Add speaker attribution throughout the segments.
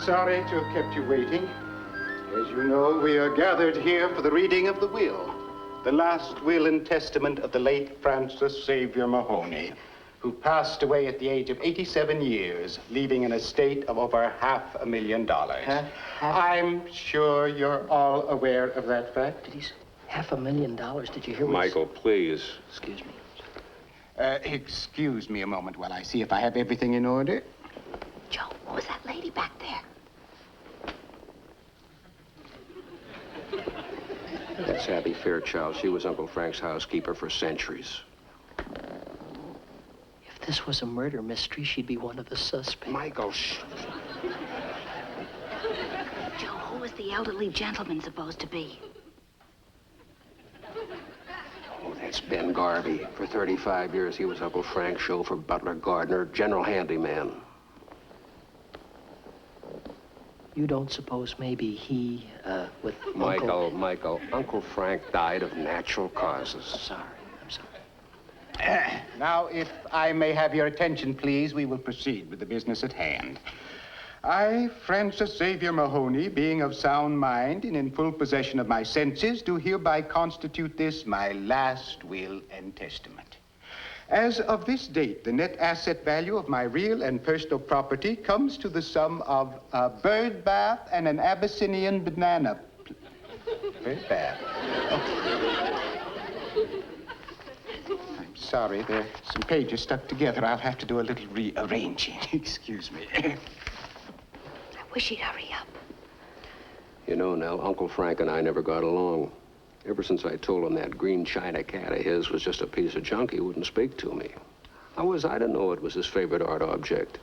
Speaker 1: sorry to have kept you waiting. As you know, we are gathered here for the reading of the will. The last will and testament of the late Francis Xavier Mahoney, who passed away at the age of 87 years, leaving an estate of over $500,000. I'm sure you're all aware of that fact.
Speaker 2: Did he say $500,000? Did you hear what
Speaker 3: Michael, please.
Speaker 2: Excuse me.
Speaker 1: Excuse me a moment while I see if I have everything in order.
Speaker 4: Joe, what was that lady back there?
Speaker 3: That's Abby Fairchild. She was Uncle Frank's housekeeper for centuries.
Speaker 2: If this was a murder mystery, she'd be one of the suspects.
Speaker 3: Michael, shh.
Speaker 4: Joe, who was the elderly gentleman supposed to be?
Speaker 3: Oh, that's Ben Garvey. For 35 years, he was Uncle Frank's chauffeur, butler, gardener, general handyman.
Speaker 2: You don't suppose maybe he, with
Speaker 3: Michael, Uncle Frank died of natural causes.
Speaker 2: I'm sorry.
Speaker 1: Now, if I may have your attention, please, we will proceed with the business at hand. I, Francis Xavier Mahoney, being of sound mind and in full possession of my senses, do hereby constitute this my last will and testament. As of this date, the net asset value of my real and personal property comes to the sum of a bird bath and an Abyssinian banana. Bird bath. I'm sorry, there are some pages stuck together. I'll have to do a little rearranging. Excuse me.
Speaker 4: I wish he'd hurry up.
Speaker 3: You know, Nell, Uncle Frank and I never got along. Ever since I told him that green china cat of his was just a piece of junk, he wouldn't speak to me. How was I to know it was his favorite art object?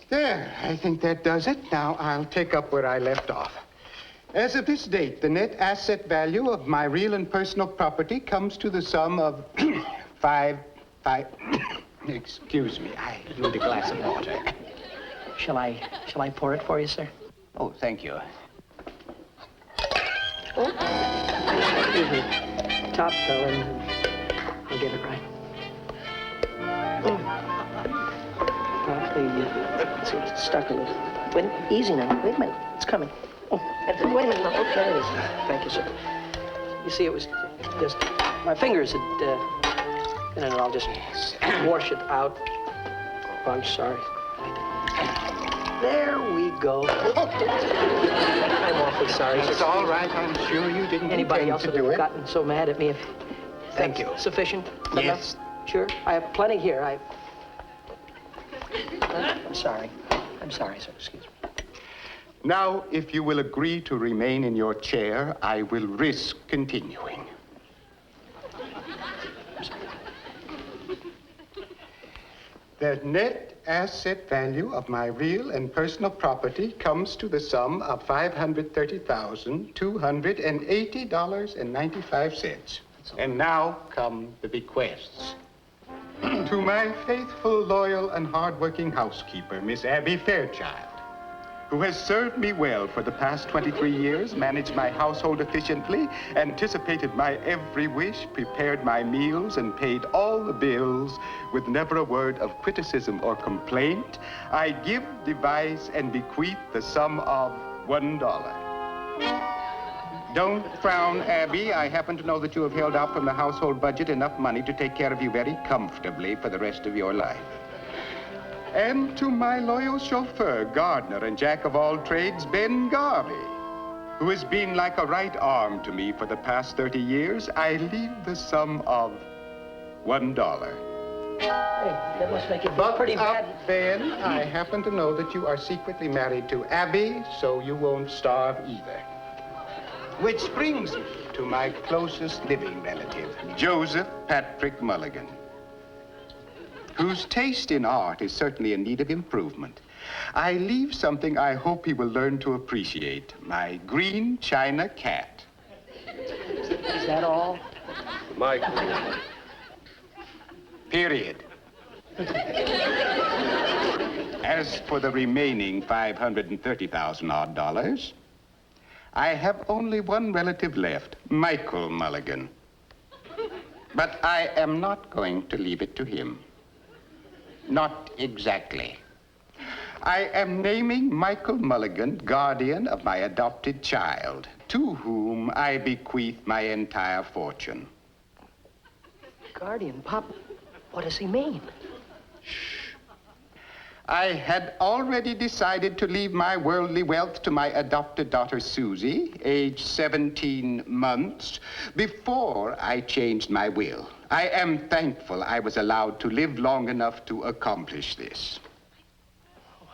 Speaker 1: There, I think that does it. Now I'll take up where I left off. As of this date, the net asset value of my real and personal property comes to the sum of excuse me, I need a glass of water.
Speaker 2: Shall I pour it for you, sir?
Speaker 1: Oh, thank you.
Speaker 2: Oh. Excuse me. Top fell in. I'll get it right. Top, sort of stuck a little. Wait, easy now. Wait a minute. It's coming. Oh, wait a minute. Oh, there it is. Thank you, sir. You see, it was just my fingers had. And then I'll just wash it out. Oh, I'm sorry. There we go. I'm awfully sorry.
Speaker 1: It's all right. I'm sure you didn't
Speaker 2: Anybody else
Speaker 1: to
Speaker 2: would
Speaker 1: do
Speaker 2: have
Speaker 1: it.
Speaker 2: gotten so mad at me if...
Speaker 1: Thank you.
Speaker 2: Sufficient?
Speaker 1: Yes.
Speaker 2: Enough? Sure? I have plenty here. I'm sorry. I'm sorry, sir. Excuse me.
Speaker 1: Now, if you will agree to remain in your chair, I will risk continuing. The net asset value of my real and personal property comes to the sum of $530,280.95. And now come the bequests. To my faithful, loyal, and hardworking housekeeper, Miss Abby Fairchild, who has served me well for the past 23 years, managed my household efficiently, anticipated my every wish, prepared my meals, and paid all the bills with never a word of criticism or complaint, I give, devise, and bequeath the sum of $1. Don't frown, Abby. I happen to know that you have held out from the household budget enough money to take care of you very comfortably for the rest of your life. And to my loyal chauffeur, gardener, and jack of all trades, Ben Garvey, who has been like a right arm to me for the past 30 years, I leave the sum of $1.
Speaker 2: Hey, that must make it pretty bad.
Speaker 1: Ben, I happen to know that you are secretly married to Abby, so you won't starve either. Which brings me to my closest living relative, Joseph Patrick Mulligan, whose taste in art is certainly in need of improvement. I leave something I hope he will learn to appreciate, my green china cat.
Speaker 2: Is that all?
Speaker 3: Mike.
Speaker 1: Period. As for the remaining $530,000 odd, I have only one relative left, Michael Mulligan. But I am not going to leave it to him. Not exactly. I am naming Michael Mulligan guardian of my adopted child, to whom I bequeath my entire fortune.
Speaker 2: Guardian, Pop, what does he mean?
Speaker 1: I had already decided to leave my worldly wealth to my adopted daughter, Susie, age 17 months, before I changed my will. I am thankful I was allowed to live long enough to accomplish this.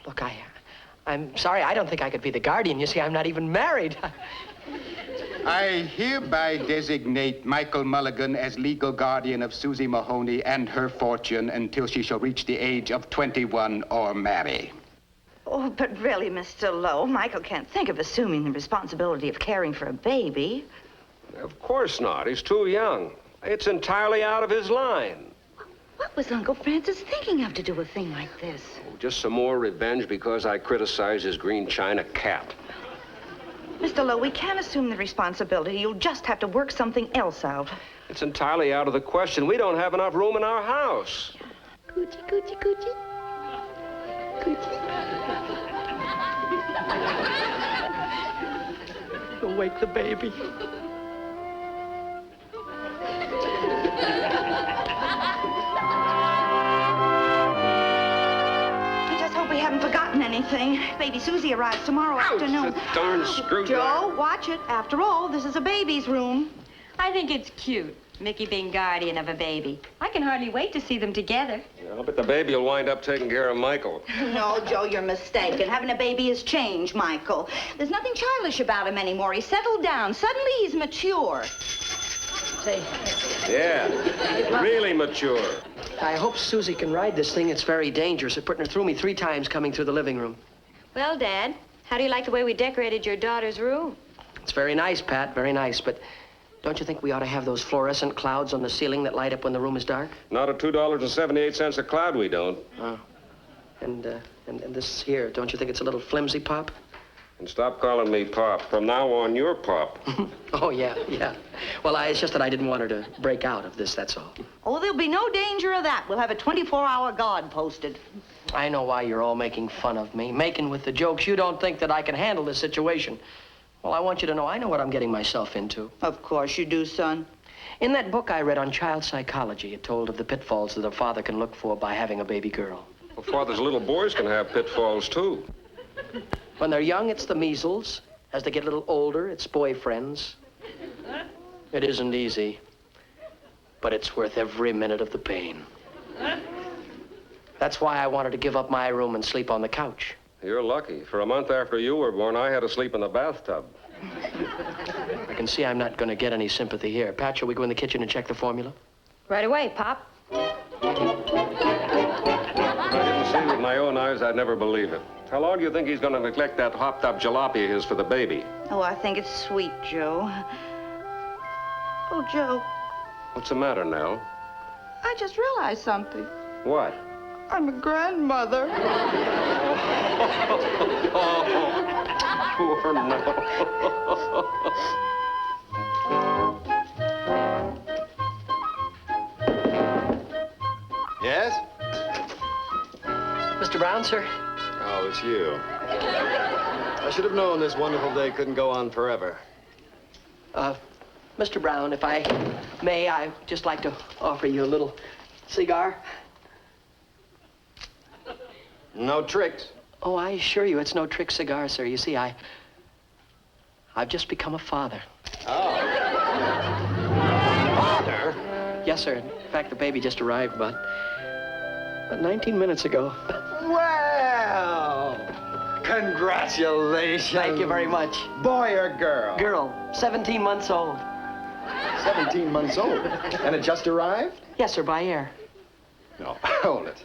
Speaker 2: Look, I'm sorry, I don't think I could be the guardian. You see, I'm not even married.
Speaker 1: I hereby designate Michael Mulligan as legal guardian of Susie Mahoney and her fortune until she shall reach the age of 21 or marry.
Speaker 4: Oh, but really, Mr. Lowe, Michael can't think of assuming the responsibility of caring for a baby.
Speaker 3: Of course not. He's too young. It's entirely out of his line.
Speaker 4: What was Uncle Francis thinking of to do a thing like this?
Speaker 3: Oh, just some more revenge because I criticized his green china cat.
Speaker 4: Mr. Lowe, we can't assume the responsibility. You'll just have to work something else out.
Speaker 3: It's entirely out of the question. We don't have enough room in our house.
Speaker 4: Coochie, coochie, coochie. Coochie.
Speaker 2: You'll wake the baby.
Speaker 4: I just hope we haven't forgotten anything. Baby Susie arrives tomorrow afternoon.
Speaker 3: The darn screwdriver.
Speaker 4: Joe, watch it. After all, this is a baby's room.
Speaker 5: I think it's cute, Mickey being guardian of a baby. I can hardly wait to see them together.
Speaker 3: Yeah, I'll bet the baby will wind up taking care of Michael.
Speaker 4: No, Joe, you're mistaken. Having a baby has changed Michael. There's nothing childish about him anymore. He's settled down. Suddenly he's mature.
Speaker 2: Say,
Speaker 3: Yeah, really mature.
Speaker 2: I hope Susie can ride this thing. It's very dangerous. It put her through me 3 times coming through the living room.
Speaker 5: Well, Dad, how do you like the way we decorated your daughter's room?
Speaker 2: It's very nice, Pat, very nice, but don't you think we ought to have those fluorescent clouds on the ceiling that light up when the room is dark?
Speaker 3: Not at $2.78 a cloud, we don't.
Speaker 2: Oh. And this here, don't you think it's a little flimsy, Pop?
Speaker 3: And stop calling me Pop. From now on, you're Pop.
Speaker 2: Oh, yeah. Well, it's just that I didn't want her to break out of this, that's all.
Speaker 4: Oh, there'll be no danger of that. We'll have a 24-hour guard posted.
Speaker 2: I know why you're all making fun of me, making with the jokes. You don't think that I can handle this situation. Well, I want you to know I know what I'm getting myself into.
Speaker 4: Of course you do, son.
Speaker 2: In that book I read on child psychology, it told of the pitfalls that a father can look for by having a baby girl.
Speaker 3: Well, fathers, little boys can have pitfalls, too.
Speaker 2: When they're young, it's the measles. As they get a little older, it's boyfriends. It isn't easy, but it's worth every minute of the pain. That's why I wanted to give up my room and sleep on the couch.
Speaker 3: You're lucky. For a month after you were born, I had to sleep in the bathtub.
Speaker 2: I can see I'm not going to get any sympathy here. Pat, shall we go in the kitchen and check the formula?
Speaker 5: Right away, Pop.
Speaker 3: If I didn't see it with my own eyes, I'd never believe it. How long do you think he's going to neglect that hopped-up jalopy of his for the baby?
Speaker 4: Oh, I think it's sweet, Joe. Oh, Joe,
Speaker 3: What's the matter, Nell?
Speaker 4: I just realized something.
Speaker 3: What?
Speaker 4: I'm a grandmother.
Speaker 3: Oh, poor Nell.
Speaker 6: Yes?
Speaker 2: Mr. Brown, sir?
Speaker 6: Oh, it's you. I should have known this wonderful day couldn't go on forever.
Speaker 2: Mr. Brown, if I may, I'd just like to offer you a little cigar.
Speaker 6: No tricks.
Speaker 2: Oh, I assure you, it's no trick cigar, sir. You see, I've just become a father.
Speaker 6: Oh. Father?
Speaker 2: Yes, sir. In fact, the baby just arrived about 19 minutes ago.
Speaker 6: Well, congratulations.
Speaker 2: Thank you very much.
Speaker 6: Boy or girl?
Speaker 2: Girl, 17 months old.
Speaker 6: 17 months old. And it just arrived?
Speaker 2: Yes, sir, by air.
Speaker 6: No, hold it.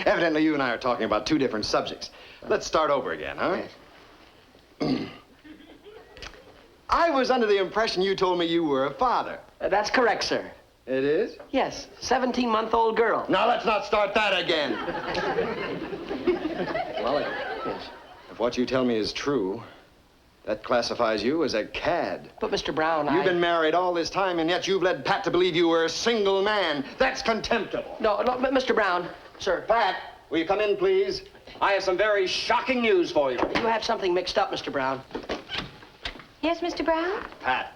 Speaker 6: Evidently, you and I are talking about 2 different subjects. Let's start over again, huh? I was under the impression you told me you were a father.
Speaker 2: That's correct, sir.
Speaker 6: It is?
Speaker 2: Yes, 17-month-old girl.
Speaker 6: Now, let's not start that again. Well, if what you tell me is true, that classifies you as a cad.
Speaker 2: But, Mr. Brown,
Speaker 6: You've been married all this time, and yet you've led Pat to believe you were a single man. That's contemptible.
Speaker 2: No, Mr. Brown, sir.
Speaker 6: Pat, will you come in, please?
Speaker 3: I have some very shocking news for you.
Speaker 2: You have something mixed up, Mr. Brown.
Speaker 5: Yes, Mr. Brown?
Speaker 6: Pat,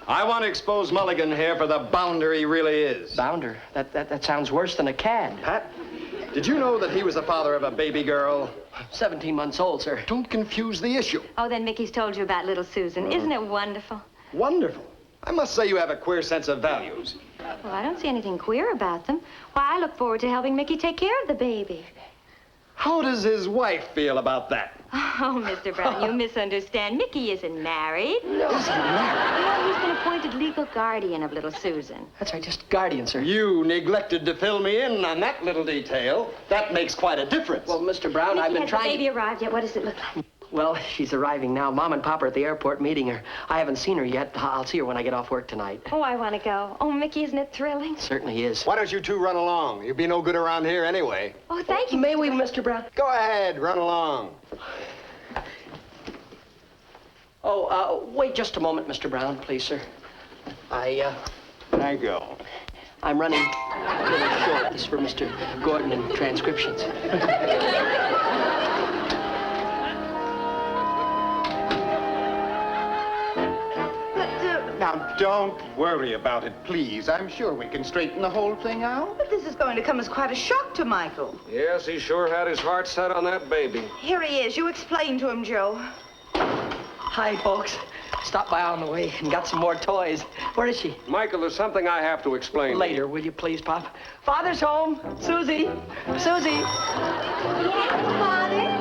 Speaker 6: I want to expose Mulligan here for the bounder he really is.
Speaker 2: Bounder? That sounds worse than a cad.
Speaker 6: Pat, did you know that he was the father of a baby girl?
Speaker 2: 17 months old, sir.
Speaker 6: Don't confuse the issue.
Speaker 5: Oh, then Mickey's told you about little Susan. Isn't it wonderful?
Speaker 6: Wonderful. I must say you have a queer sense of values.
Speaker 5: Well, I don't see anything queer about them. Why, I look forward to helping Mickey take care of the baby.
Speaker 6: How does his wife feel about that?
Speaker 5: Oh, Mr. Brown, you misunderstand. Mickey isn't married.
Speaker 2: No.
Speaker 6: Isn't married?
Speaker 5: No, he's been appointed legal guardian of little Susan.
Speaker 2: That's right, just guardian, sir.
Speaker 6: You neglected to fill me in on that little detail. That makes quite a difference.
Speaker 2: Well, Mr. Brown,
Speaker 5: Mickey,
Speaker 2: I've been
Speaker 5: has
Speaker 2: trying...
Speaker 5: the baby arrived yet? What does it look like?
Speaker 2: Well, she's arriving now. Mom and Pop are at the airport meeting her. I haven't seen her yet. I'll see her when I get off work tonight.
Speaker 5: Oh, I want to go. Oh, Mickey, isn't it thrilling?
Speaker 2: Certainly is.
Speaker 6: Why don't you two run along? You'd be no good around here anyway.
Speaker 5: Oh, thank you.
Speaker 2: May we, Mr. Brown?
Speaker 6: Go ahead, run along.
Speaker 2: Oh, wait just a moment, Mr. Brown, please, sir.
Speaker 6: I go.
Speaker 2: I'm running a little short. This is for Mr. Gordon in transcriptions.
Speaker 1: Now, don't worry about it, please. I'm sure we can straighten the whole thing out.
Speaker 4: But this is going to come as quite a shock to Michael.
Speaker 3: Yes, he sure had his heart set on that baby.
Speaker 4: Here he is. You explain to him, Joe.
Speaker 2: Hi, folks. Stopped by on the way and got some more toys. Where is she?
Speaker 3: Michael, there's something I have to explain.
Speaker 2: Later, will you please, Pop? Father's home. Susie. Susie.
Speaker 5: Yes, Father?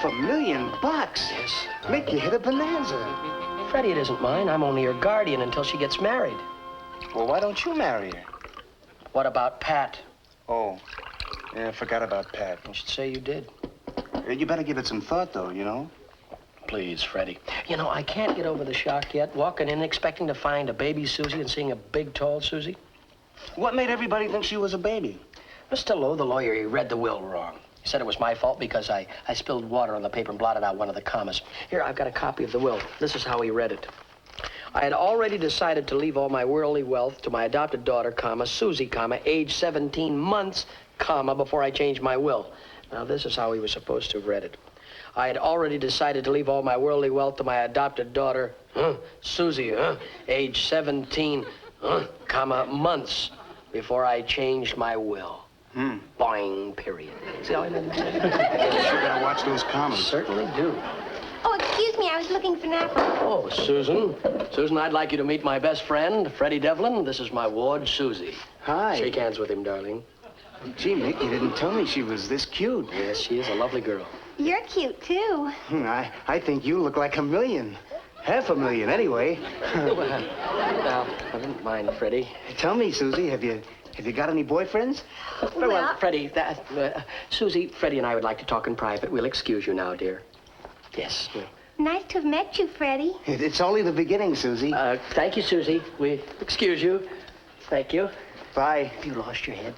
Speaker 1: $500,000.
Speaker 2: Yes.
Speaker 1: Mickey hit a bonanza.
Speaker 2: Freddie, it isn't mine. I'm only her guardian until she gets married.
Speaker 7: Well, why don't you marry her?
Speaker 2: What about Pat?
Speaker 7: Oh, yeah, I forgot about Pat.
Speaker 2: You should say you did.
Speaker 7: You better give it some thought, though, you know?
Speaker 2: Please, Freddie. You know, I can't get over the shock yet, walking in expecting to find a baby Susie and seeing a big, tall Susie.
Speaker 7: What made everybody think she was a baby?
Speaker 2: Mr. Lowe, the lawyer, he read the will wrong. He said it was my fault because I spilled water on the paper and blotted out one of the commas. Here, I've got a copy of the will. This is how he read it. I had already decided to leave all my worldly wealth to my adopted daughter, comma, Susie, comma, age 17 months, comma, before I changed my will. Now, this is how he was supposed to have read it. I had already decided to leave all my worldly wealth to my adopted daughter, Susie, age 17, comma, months, before I changed my will. Boing, period. See how I made that?
Speaker 7: You sure gotta watch those commas.
Speaker 2: Certainly do.
Speaker 8: Oh, excuse me, I was looking for an apple.
Speaker 2: Oh, Susan. Susan, I'd like you to meet my best friend, Freddie Devlin. This is my ward, Susie.
Speaker 7: Hi.
Speaker 2: Shake hands with him, darling.
Speaker 7: Gee, Mick, you didn't tell me she was this cute.
Speaker 2: Yes, she is a lovely girl.
Speaker 8: You're cute, too.
Speaker 7: I think you look like $1 million. $500,000, anyway.
Speaker 2: Well, I wouldn't mind, Freddie.
Speaker 7: Tell me, Susie, have you got any boyfriends?
Speaker 2: Well, Freddie, Susie, Freddie and I would like to talk in private. We'll excuse you now, dear. Yes.
Speaker 8: Nice to have met you, Freddie.
Speaker 7: It's only the beginning, Susie.
Speaker 2: Thank you, Susie. We excuse you. Thank you.
Speaker 7: Bye.
Speaker 2: Have you lost your head?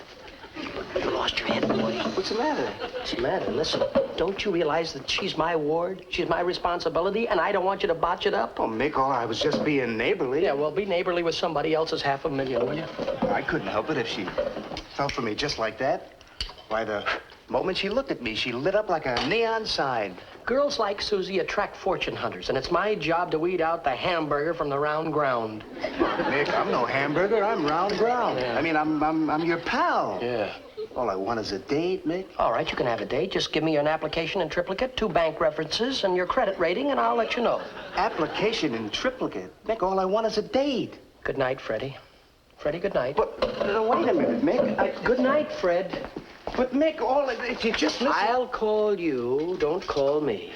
Speaker 2: You lost your head, boy.
Speaker 7: What's the matter?
Speaker 2: What's the matter? Listen, don't you realize that she's my ward? She's my responsibility, and I don't want you to botch it up?
Speaker 7: Oh, Mick, I was just being neighborly.
Speaker 2: Yeah, well, be neighborly with somebody else's $500,000, will you?
Speaker 7: I couldn't help it if she felt for me just like that. Why, the moment she looked at me, she lit up like a neon sign.
Speaker 2: Girls like Susie attract fortune hunters, and it's my job to weed out the hamburger from the round ground.
Speaker 7: Mick, I'm no hamburger. I'm round ground.
Speaker 2: Yeah.
Speaker 7: I mean, I'm your pal.
Speaker 2: Yeah.
Speaker 7: All I want is a date, Mick.
Speaker 2: All right, you can have a date. Just give me an application in triplicate, 2 bank references, and your credit rating, and I'll let you know.
Speaker 7: Application in triplicate. Mick, all I want is a date.
Speaker 2: Good night, Freddie. Freddie, good night.
Speaker 7: But wait a minute, Mick.
Speaker 2: Good night, Fred.
Speaker 7: But Mick, if you just listen.
Speaker 2: I'll call you. Don't call me.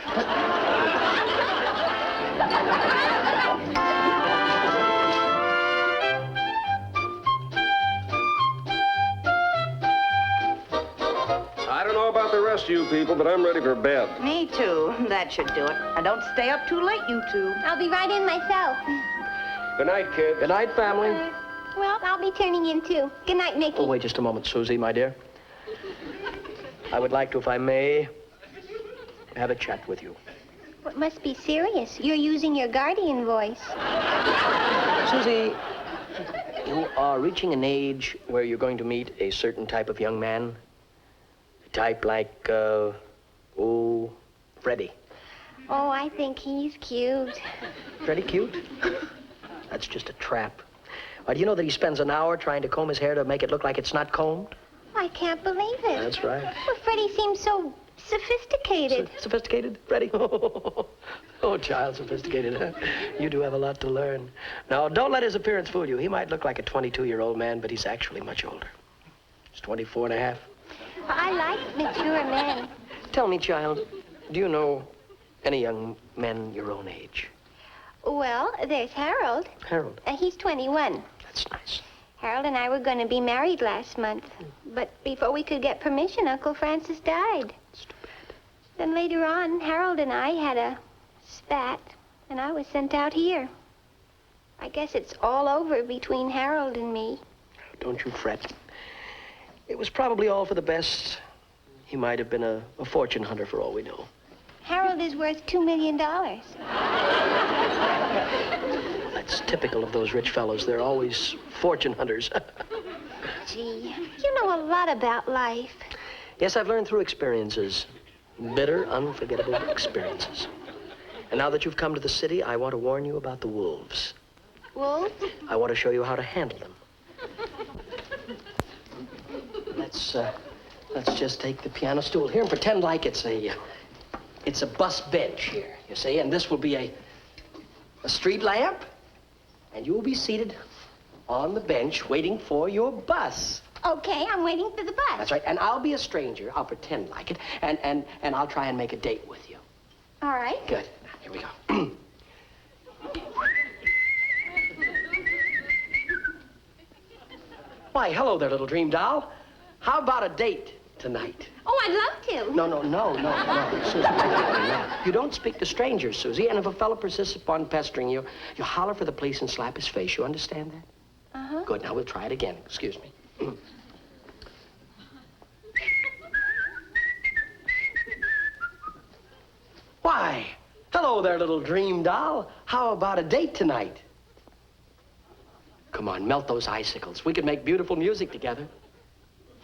Speaker 3: I don't know about the rest of you people, but I'm ready for bed.
Speaker 4: Me too. That should do it. And don't stay up too late, you two.
Speaker 8: I'll be right in myself.
Speaker 3: Good night, kids.
Speaker 2: Good night, family.
Speaker 8: Well, I'll be turning in, too. Good night, Mickey.
Speaker 2: Oh, wait just a moment, Susie, my dear. I would like to, if I may, have a chat with you.
Speaker 8: It must be serious. You're using your guardian voice.
Speaker 2: Susie, you are reaching an age where you're going to meet a certain type of young man. A type like, Freddie.
Speaker 8: Oh, I think he's cute.
Speaker 2: Freddie cute? That's just a trap. Why, do you know that he spends an hour trying to comb his hair to make it look like it's not combed?
Speaker 8: I can't believe it.
Speaker 2: That's right.
Speaker 8: Well, Freddie seems so sophisticated.
Speaker 2: Sophisticated, Freddie? Oh, child, sophisticated, huh? You do have a lot to learn. Now, don't let his appearance fool you. He might look like a 22-year-old man, but he's actually much older. He's 24 and a half.
Speaker 8: I like mature men.
Speaker 2: Tell me, child, do you know any young men your own age?
Speaker 8: Well, there's Harold.
Speaker 2: Harold?
Speaker 8: He's 21.
Speaker 2: That's nice.
Speaker 8: Harold and I were going to be married last month. But before we could get permission, Uncle Francis died.
Speaker 2: That's too bad.
Speaker 8: Then later on, Harold and I had a spat, and I was sent out here. I guess it's all over between Harold and me.
Speaker 2: Don't you fret. It was probably all for the best. He might have been a fortune hunter for all we know.
Speaker 8: Harold is worth $2 million.
Speaker 2: That's typical of those rich fellows. They're always fortune hunters.
Speaker 8: Gee, you know a lot about life.
Speaker 2: Yes, I've learned through experiences. Bitter, unforgettable experiences. And now that you've come to the city, I want to warn you about the wolves.
Speaker 8: Wolves?
Speaker 2: I want to show you how to handle them. Let's just take the piano stool here and pretend like it's a bus bench here, you see, and this will be a street lamp, and you will be seated on the bench waiting for your bus.
Speaker 8: Okay, I'm waiting for the bus.
Speaker 2: That's right, and I'll be a stranger. I'll pretend like it, and I'll try and make a date with you.
Speaker 8: All right.
Speaker 2: Good. Here we go. Why, hello there, little dream doll. How about a date tonight?
Speaker 8: Oh, I'd love to.
Speaker 2: No. Susie, no. You don't speak to strangers, Susie, and if a fella persists upon pestering you, you holler for the police and slap his face. You understand that?
Speaker 8: Uh-huh.
Speaker 2: Good, now we'll try it again. Excuse me. Why, hello there, little dream doll. How about a date tonight? Come on, melt those icicles. We could make beautiful music together.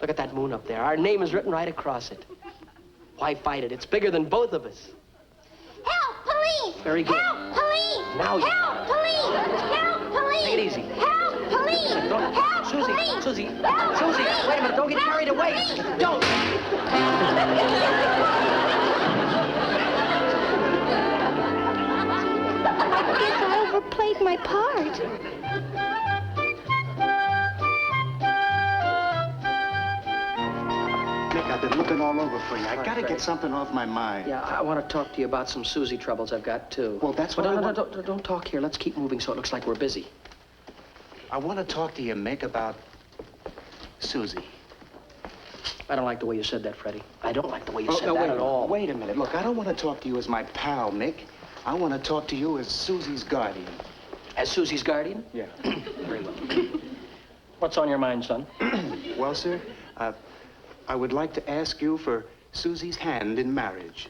Speaker 2: Look at that moon up there. Our name is written right across it. Why fight it? It's bigger than both of us.
Speaker 8: Help, police!
Speaker 2: Very good.
Speaker 8: Help, police!
Speaker 2: Now you...
Speaker 8: Help, police! Help, police!
Speaker 2: Take it easy.
Speaker 8: Help, police!
Speaker 2: Don't...
Speaker 8: Help,
Speaker 2: Susie,
Speaker 8: police!
Speaker 2: Susie,
Speaker 8: Help,
Speaker 2: Susie,
Speaker 8: police!
Speaker 2: wait a minute. Don't get
Speaker 8: Help,
Speaker 2: carried away.
Speaker 8: police!
Speaker 2: Don't.
Speaker 8: I guess I overplayed my part.
Speaker 7: Nick, I've been looking all over for you. I gotta get something off my mind.
Speaker 2: Yeah, I want to talk to you about some Susie troubles I've got, too.
Speaker 7: Well, that's what
Speaker 2: Don't talk here. Let's keep moving so it looks like we're busy.
Speaker 7: I want to talk to you, Mick, about Susie.
Speaker 2: I don't like the way you said that, Freddie. I don't like the way you said
Speaker 7: no,
Speaker 2: that
Speaker 7: wait
Speaker 2: at all.
Speaker 7: Wait a minute. Look, I don't want to talk to you as my pal, Mick. I want to talk to you as Susie's guardian.
Speaker 2: As Susie's guardian?
Speaker 7: Yeah.
Speaker 2: Very well. What's on your mind, son?
Speaker 7: Well, sir, I would like to ask you for Susie's hand in marriage.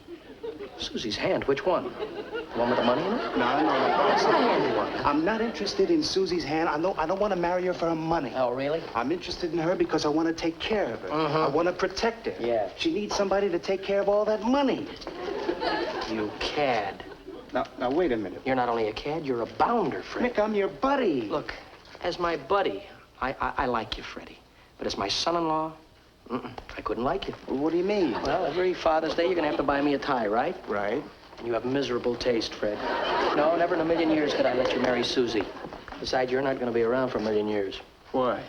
Speaker 2: Susie's hand? Which one? The one with the money in it?
Speaker 7: No. That's the hand you want. I'm not interested in Susie's hand. I don't want to marry her for her money.
Speaker 2: Oh, really?
Speaker 7: I'm interested in her because I want to take care of her. I want to protect her.
Speaker 2: Yeah.
Speaker 7: She needs somebody to take care of all that money.
Speaker 2: You cad.
Speaker 7: Now, wait a minute.
Speaker 2: You're not only a cad, you're a bounder, Freddie.
Speaker 7: Mick, I'm your buddy.
Speaker 2: Look, as my buddy, I like you, Freddie. But as my son-in-law, I couldn't like you.
Speaker 7: Well, what do you mean?
Speaker 2: Well, every Father's Day, you're gonna have to buy me a tie, right?
Speaker 7: Right.
Speaker 2: And you have miserable taste, Fred. No, never in a million years could I let you marry Susie. Besides, you're not gonna be around for a million years.
Speaker 7: Why?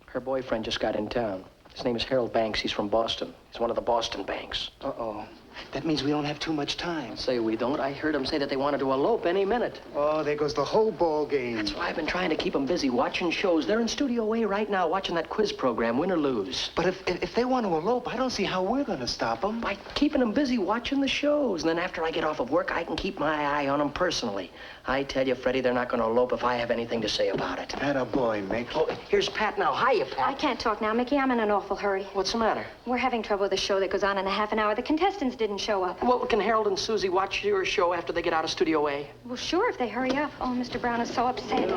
Speaker 2: Her boyfriend just got in town. His name is Harold Banks. He's from Boston. He's one of the Boston Banks.
Speaker 7: Uh-oh. That means we don't have too much time.
Speaker 2: Say we don't. I heard him say that they wanted to elope any minute.
Speaker 7: Oh, there goes the whole ball game.
Speaker 2: That's why I've been trying to keep them busy watching shows. They're in Studio A right now watching that quiz program, Win or Lose.
Speaker 7: But if they want to elope, I don't see how we're going to stop them.
Speaker 2: By keeping them busy watching the shows. And then after I get off of work, I can keep my eye on them personally. I tell you, Freddie, they're not going to elope if I have anything to say about it.
Speaker 7: Atta boy, Mick.
Speaker 2: Oh, here's Pat now. Hiya, Pat.
Speaker 5: I can't talk now, Mickey. I'm in an awful hurry.
Speaker 2: What's the matter?
Speaker 5: We're having trouble with a show that goes on in a half an hour. The contestants didn't didn't show up.
Speaker 2: Well, can Harold and Susie watch your show after they get out of Studio A?
Speaker 5: Well, sure, if they hurry up. Oh, Mr. Brown is so upset.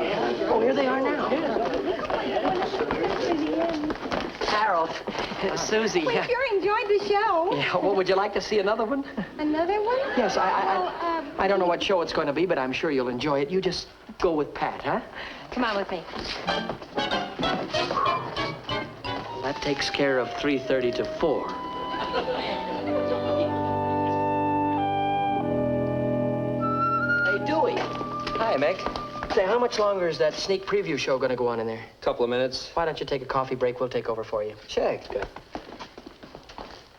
Speaker 2: Oh, here they are now. Harold, Susie.
Speaker 8: We sure enjoyed the show.
Speaker 2: Yeah, well, would you like to see another one?
Speaker 8: Another one?
Speaker 2: Yes, I don't know what show it's going to be, but I'm sure you'll enjoy it. You just go with Pat, huh?
Speaker 5: Come on with me.
Speaker 2: That takes care of 3:30 to 4. Hey, Dewey.
Speaker 6: Hi, Mick.
Speaker 2: Say, how much longer is that sneak preview show going to go on in there?
Speaker 6: Couple of minutes.
Speaker 2: Why don't you take a coffee break? We'll take over for you.
Speaker 6: Check. Good.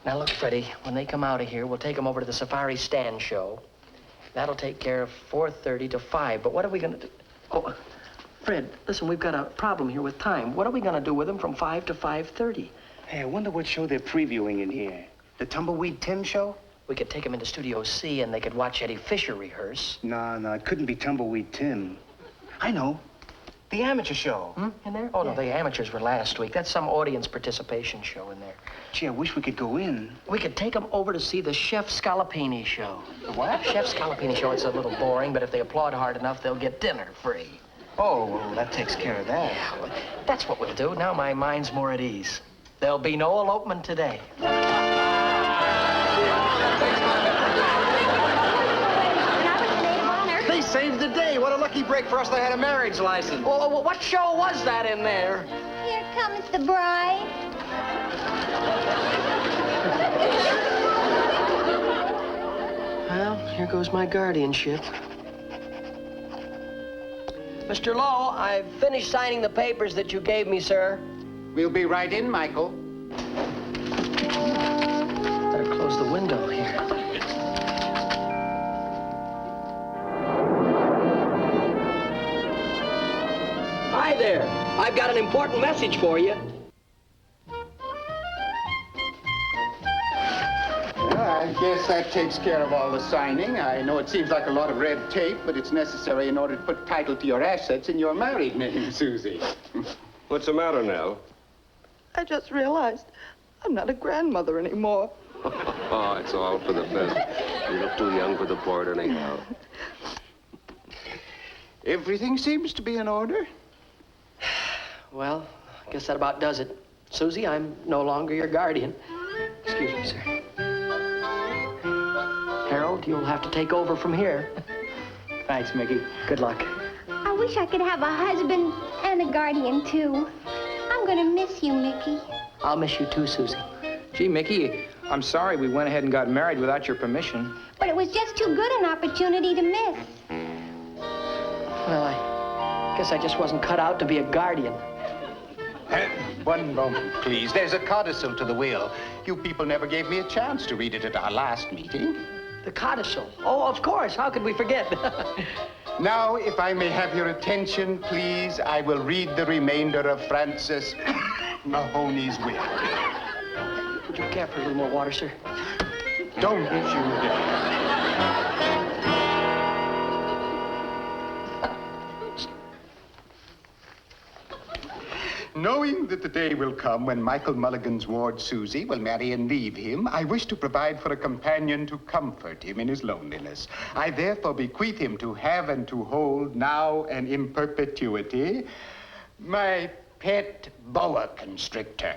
Speaker 2: Now, look, Freddie, when they come out of here, we'll take them over to the Safari Stand show. That'll take care of 4:30 to 5. But what are we going to do? Oh, Fred, listen, we've got a problem here with time. What are we going to do with them from 5 to 5:30?
Speaker 7: Hey, I wonder what show they're previewing in here. The Tumbleweed Tim show?
Speaker 2: We could take them into Studio C and they could watch Eddie Fisher rehearse.
Speaker 7: No, it couldn't be Tumbleweed Tim. I know. The amateur show.
Speaker 2: In there? Oh, no, the amateurs were last week. That's some audience participation show in there.
Speaker 7: Gee, I wish we could go in.
Speaker 2: We could take them over to see the Chef Scalapini show.
Speaker 7: The what?
Speaker 2: Chef Scalapini show, it's a little boring, but if they applaud hard enough, they'll get dinner free.
Speaker 7: Oh, well, that takes care of that.
Speaker 2: Yeah, well, that's what we'll do. Now my mind's more at ease. There'll be no elopement today.
Speaker 6: They saved the day. What a lucky break for us they had a marriage license.
Speaker 2: Well, what show was that in there?
Speaker 8: Here comes the bride.
Speaker 2: Well, here goes my guardianship. Mr. Lowe, I've finished signing the papers that you gave me, sir.
Speaker 1: We'll be right in, Michael.
Speaker 2: Better close the window here. Hi there. I've got an important message for you.
Speaker 1: I guess that takes care of all the signing. I know it seems like a lot of red tape, but it's necessary in order to put title to your assets in your married name, Susie.
Speaker 3: What's the matter, Nell?
Speaker 9: I just realized I'm not a grandmother anymore.
Speaker 3: Oh, it's all for the best. You look too young for the part anyhow.
Speaker 1: Everything seems to be in order.
Speaker 2: Well, I guess that about does it. Susie, I'm no longer your guardian. Excuse me, sir. Harold, you'll have to take over from here.
Speaker 7: Thanks, Mickey.
Speaker 2: Good luck.
Speaker 8: I wish I could have a husband and a guardian, too. I'm gonna miss you, Mickey.
Speaker 2: I'll miss you too, Susie.
Speaker 10: Gee, Mickey, I'm sorry we went ahead and got married without your permission.
Speaker 8: But it was just too good an opportunity to miss.
Speaker 2: Well, I guess I just wasn't cut out to be a guardian.
Speaker 1: One moment, please. There's a codicil to the will. You people never gave me a chance to read it at our last meeting.
Speaker 2: The codicil. Oh, of course. How could we forget?
Speaker 1: Now, if I may have your attention, please, I will read the remainder of Francis Mahoney's will.
Speaker 2: Would you care for a little more water, sir?
Speaker 1: Don't you dare. Knowing that the day will come when Michael Mulligan's ward, Susie, will marry and leave him, I wish to provide for a companion to comfort him in his loneliness. I therefore bequeath him to have and to hold, now and in perpetuity, my pet boa constrictor.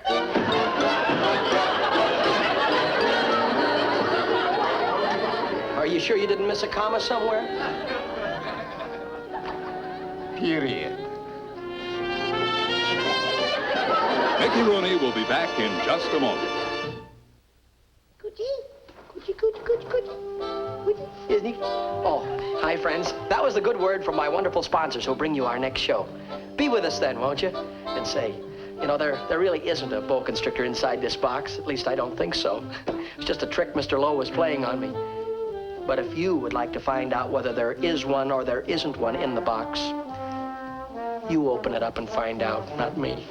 Speaker 2: Are you sure you didn't miss a comma somewhere?
Speaker 1: Period.
Speaker 11: Mickey Rooney will be back in just a moment.
Speaker 2: Isn't he? Oh, hi, friends. That was the good word from my wonderful sponsors who'll bring you our next show. Be with us then, won't you? And say, you know, there really isn't a boa constrictor inside this box. At least I don't think so. It's just a trick Mr. Lowe was playing on me. But if you would like to find out whether there is one or there isn't one in the box, you open it up and find out, not me.